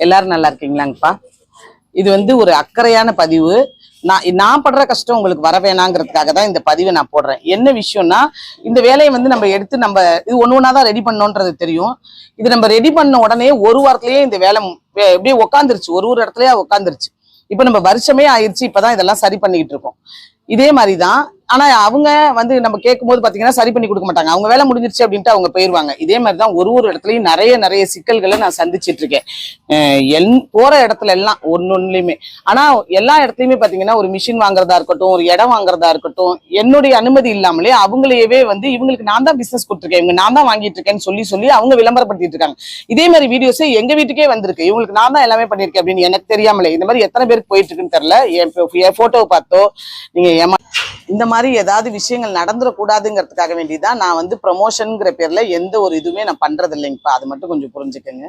எல்லாரும் நல்லா இருக்கீங்களாங்கப்பா? இது வந்து ஒரு அக்கறையான பதிவு. நான் படுற கஷ்டம் உங்களுக்கு வர வேணாங்கிறதுக்காக தான் இந்த பதிவை நான் போடுறேன். என்ன விஷயம்னா, இந்த வேலையை வந்து நம்ம எடுத்து நம்ம இது ஒண்ணு தான் ரெடி பண்ணோன்றது தெரியும். இது நம்ம ரெடி பண்ண உடனே ஒரு வாரத்திலேயே இந்த வேலை எப்படியே உட்காந்துருச்சு, ஒரு இடத்துலயே உட்காந்துருச்சு. இப்ப நம்ம வருஷமே ஆயிடுச்சு, இப்பதான் இதெல்லாம் சரி பண்ணிக்கிட்டு இருக்கோம். இதே மாதிரிதான். ஆனா அவங்க வந்து நம்ம கேட்கும்போது பாத்தீங்கன்னா சரி பண்ணி கொடுக்க மாட்டாங்க. அவங்க வேலை முடிஞ்சிருச்சு அப்படின்ட்டு அவங்க போயிருவாங்க. இதே மாதிரிதான் ஒரு இடத்துலயும் நிறைய சிக்கல்களை நான் சந்திச்சிட்டு இருக்கேன். போற இடத்துல எல்லாம் ஒன்னொன்னுலயுமே. ஆனா எல்லா இடத்துலயுமே பாத்தீங்கன்னா ஒரு மிஷின் வாங்குறதா இருக்கட்டும், ஒரு இடம் வாங்குறதா இருக்கட்டும், என்னுடைய அனுமதி இல்லாமலே அவங்களையவே வந்து இவங்களுக்கு நான் தான் பிசினஸ் கொடுத்துருக்கேன், இவங்க நான் தான் வாங்கிட்டு இருக்கேன்னு சொல்லி அவங்க விளம்பரப்படுத்திட்டு இருக்காங்க. இதே மாதிரி வீடியோஸ் எங்க வீட்டுக்கே வந்திருக்கு. இவங்களுக்கு நான் தான் எல்லாமே பண்ணிருக்கேன் அப்படின்னு எனக்கு தெரியாமலே இந்த மாதிரி எத்தனை பேருக்கு போயிட்டு இருக்குன்னு தெரியல. என் போட்டோவை பார்த்தோ நீங்க இந்த மாதிரி ஏதாவது விஷயங்கள் நடந்துடக்கூடாதுங்கிறதுக்காக வேண்டிதான் நான் வந்து ப்ரமோஷன்ங்கிற பேர்ல எந்த ஒரு இதுவுமே நான் பண்றது இல்லைங்கப்பா. அது மட்டும் கொஞ்சம் புரிஞ்சுக்கங்க.